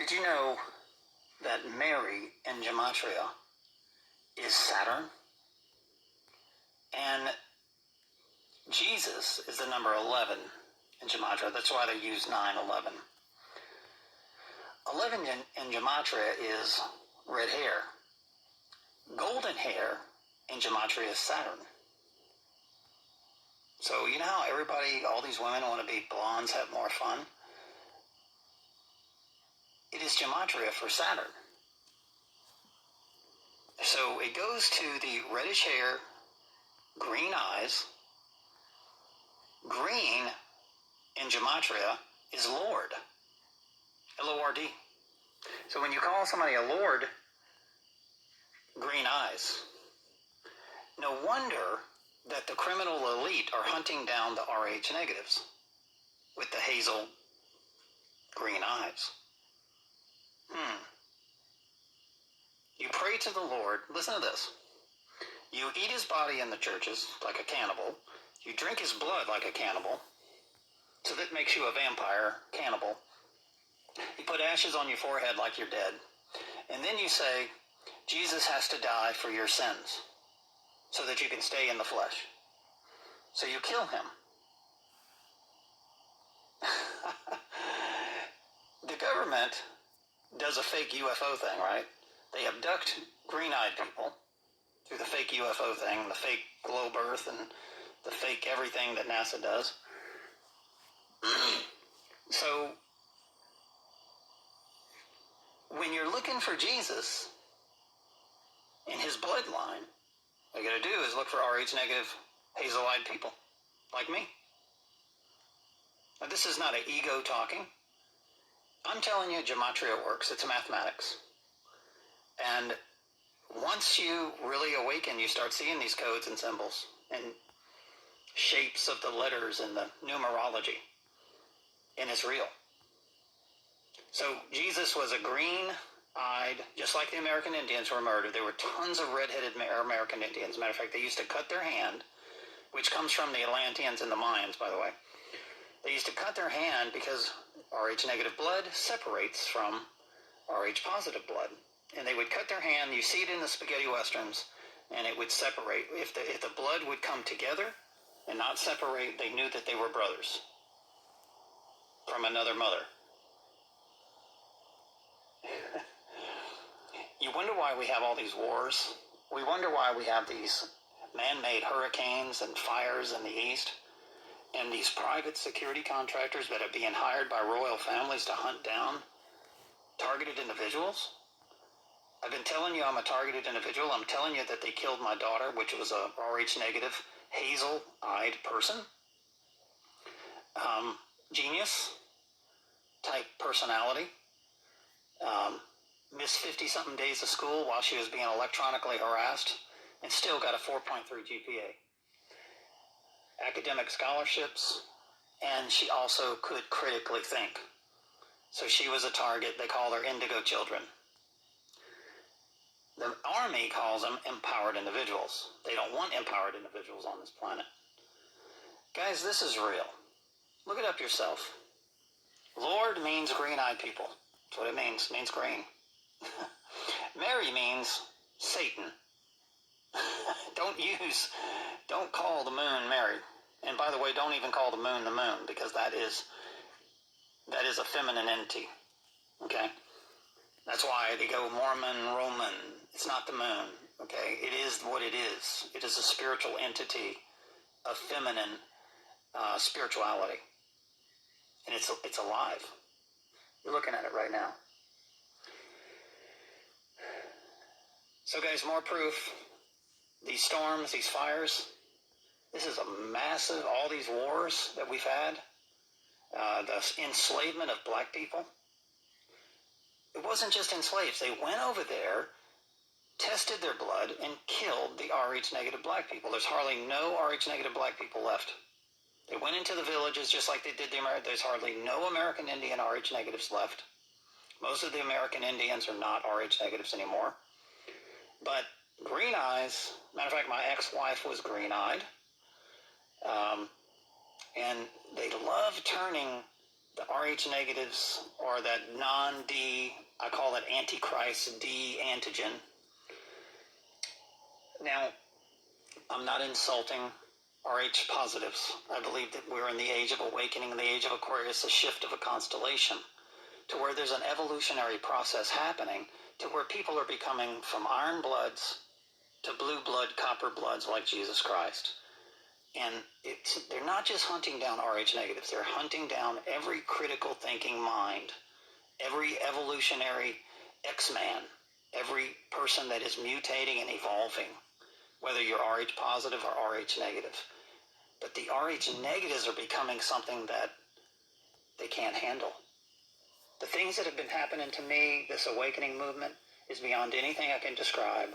Did you know that Mary in Gematria is Saturn? And Jesus is the number 11 in Gematria. That's why they use 9/11. 11 in Gematria is red hair. Golden hair in Gematria is Saturn. So you know how everybody, all these women want to be blondes, have more fun? It is Gematria for Saturn. So it goes to the reddish hair, green eyes. Green in Gematria is Lord. L-O-R-D. So when you call somebody a Lord, green eyes. No wonder that the criminal elite are hunting down the Rh negatives with the hazel green eyes. You pray to the Lord. Listen to this. You eat his body in the churches like a cannibal. You drink his blood like a cannibal. So that makes you a vampire cannibal. You put ashes on your forehead like you're dead. And then you say, Jesus has to die for your sins so that you can stay in the flesh. So you kill him. The government does a fake UFO thing, right? They abduct green-eyed people through the fake UFO thing, the fake globe Earth, and the fake everything that NASA does. So when you're looking for Jesus in his bloodline, all you got to do is look for Rh negative hazel-eyed people like me. Now, this is not an ego talking. I'm telling you, Gematria works. It's mathematics. And once you really awaken, you start seeing these codes and symbols and shapes of the letters and the numerology. And it's real. So Jesus was a green-eyed, just like the American Indians were murdered. There were tons of red-headed American Indians. Matter of fact, they used to cut their hand, which comes from the Atlanteans and the Mayans, by the way. They used to cut their hand because Rh negative blood separates from Rh positive blood. And they would cut their hand. You see it in the spaghetti westerns, and it would separate. If the blood would come together and not separate, they knew that they were brothers from another mother. You wonder why we have all these wars. We wonder why we have these man-made hurricanes and fires in the east, and these private security contractors that are being hired by royal families to hunt down targeted individuals. I've been telling you I'm a targeted individual. I'm telling you that they killed my daughter, which was a Rh negative, hazel-eyed person. Genius type personality. Missed 50-something days of school while she was being electronically harassed and still got a 4.3 GPA. Academic scholarships, and she also could critically think. So she was a target. They call her indigo children. The army calls them empowered individuals. They don't want empowered individuals on this planet. Guys, this is real. Look it up yourself. Lord means green-eyed people. That's what it means. It means green. Mary means Satan. Don't call the moon Mary. And by the way, don't even call the moon, because that is a feminine entity. Okay? That's why they go Mormon, Roman. It's not the moon. Okay? It is what it is. It is a spiritual entity of feminine spirituality. And it's alive. You're looking at it right now. So guys, more proof. These storms, these fires, this is a massive, all these wars that we've had, the enslavement of black people. It wasn't just enslaved. They went over there, tested their blood, and killed the Rh negative black people. There's hardly no Rh negative black people left. They went into the villages just like they did there's hardly no American Indian Rh negatives left. Most of the American Indians are not Rh negatives anymore. But green eyes, matter of fact, my ex-wife was green-eyed. And they love turning The Rh negatives are that non-D, I call it Antichrist D antigen. Now, I'm not insulting Rh positives. I believe that we're in the age of awakening, the age of Aquarius, a shift of a constellation, to where there's an evolutionary process happening, to where people are becoming from iron bloods to blue blood, copper bloods like Jesus Christ. And they're not just hunting down Rh negatives, they're hunting down every critical thinking mind, every evolutionary X-man, every person that is mutating and evolving, whether you're Rh positive or Rh negative. But the Rh negatives are becoming something that they can't handle. The things that have been happening to me, this awakening movement, is beyond anything I can describe.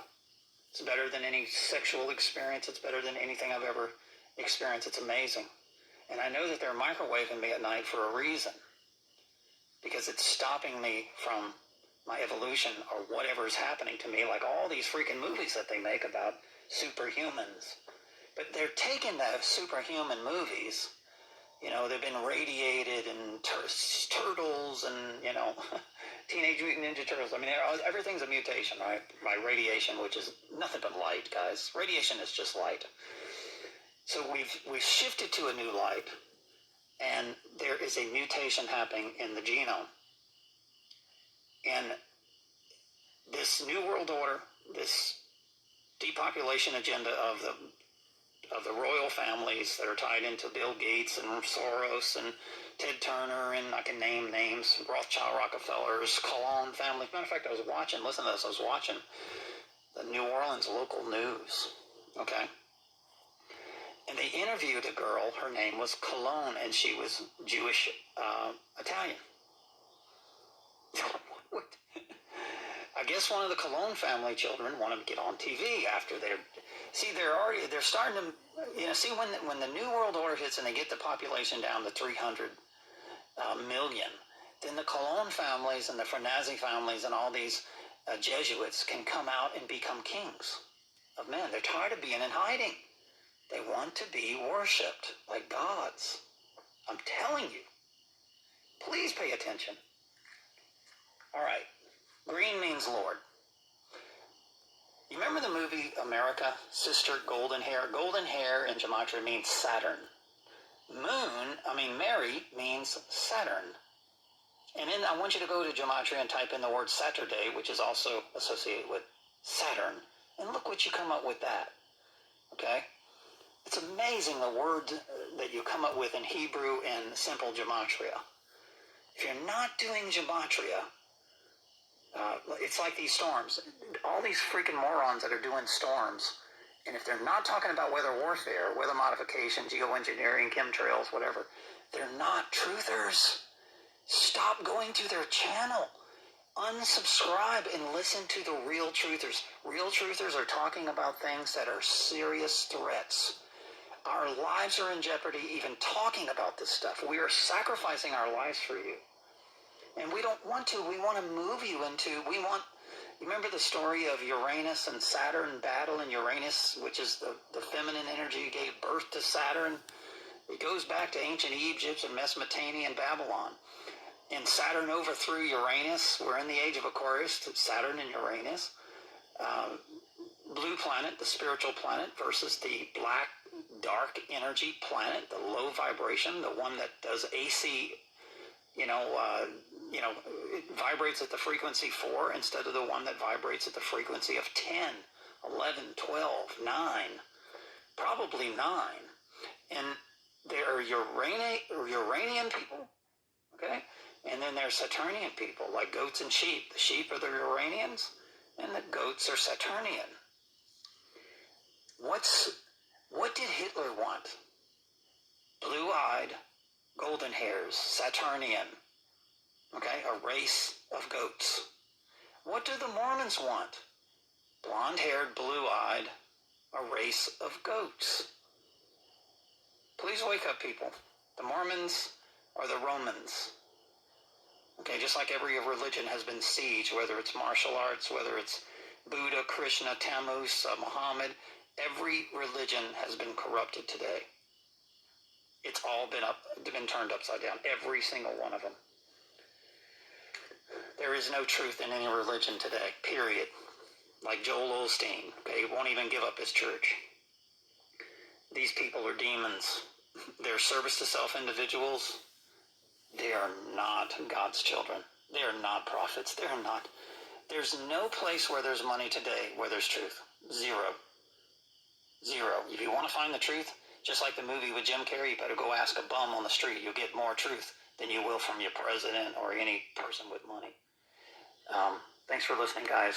It's better than any sexual experience. It's better than anything I've ever experienced. It's amazing. And I know that they're microwaving me at night for a reason, because it's stopping me from my evolution or whatever's happening to me, like all these freaking movies that they make about superhumans. But they're taking those superhuman movies, you know, they've been radiated and turtles and, you know, Teenage Mutant Ninja Turtles. I mean, everything's a mutation, right? By radiation, which is nothing but light, guys. Radiation is just light. So we've shifted to a new light, and there is a mutation happening in the genome. And this New World Order, this depopulation agenda of the royal families that are tied into Bill Gates and Soros and Ted Turner, and I can name names, Rothschild, Rockefellers, Cologne family. Matter of fact, I was watching the New Orleans local news, okay? And they interviewed a girl, her name was Cologne, and she was Jewish Italian. I guess one of the Cologne family children wanted to get on TV after they're starting to, you know, see when the New World Order hits and they get the population down to 300 million, then the Cologne families and the Fernazzi families and all these Jesuits can come out and become kings of men. They're tired of being in hiding. They want to be worshipped like gods. I'm telling you. Please pay attention. All right. Green means Lord. You remember the movie America, Sister Golden Hair? Golden hair in gematria means Saturn. Mary means Saturn. And then I want you to go to gematria and type in the word Saturday, which is also associated with Saturn. And look what you come up with that. Okay? It's amazing the word that you come up with in Hebrew and simple gematria. If you're not doing gematria, it's like these storms. All these freaking morons that are doing storms, and if they're not talking about weather warfare, weather modification, geoengineering, chemtrails, whatever, they're not truthers. Stop going to their channel. Unsubscribe and listen to the real truthers. Real truthers are talking about things that are serious threats. Our lives are in jeopardy even talking about this stuff. We are sacrificing our lives for you. And we don't want to. We want to move you into, you remember the story of Uranus and Saturn battle, and Uranus, which is the feminine energy, gave birth to Saturn. It goes back to ancient Egypt and Mesopotamia and Babylon. And Saturn overthrew Uranus. We're in the age of Aquarius, Saturn and Uranus. Blue planet, the spiritual planet, versus the black, dark energy planet, the low vibration, the one that does AC, it vibrates at the frequency 4 instead of the one that vibrates at the frequency of 10, 11, 12, 9, probably 9. And there are Uranian people, okay? And then there are Saturnian people, like goats and sheep. The sheep are the Uranians, and the goats are Saturnian. What did Hitler want? Blue-eyed, golden hairs, Saturnian, okay, a race of goats. What do the Mormons want? Blonde-haired, blue-eyed, a race of goats. Please wake up, people. The Mormons are the Romans. Okay, just like every religion has been sieged, whether it's martial arts, whether it's Buddha, Krishna, Tammuz, Muhammad, every religion has been corrupted today. It's all been turned upside down. Every single one of them. There is no truth in any religion today, period. Like Joel Osteen, okay, won't even give up his church. These people are demons. They're service to self individuals. They are not God's children. They are not prophets. They are not. There's no place where there's money today where there's truth. Zero. Zero. If you want to find the truth, just like the movie with Jim Carrey, you better go ask a bum on the street. You'll get more truth than you will from your president or any person with money. Thanks for listening, guys.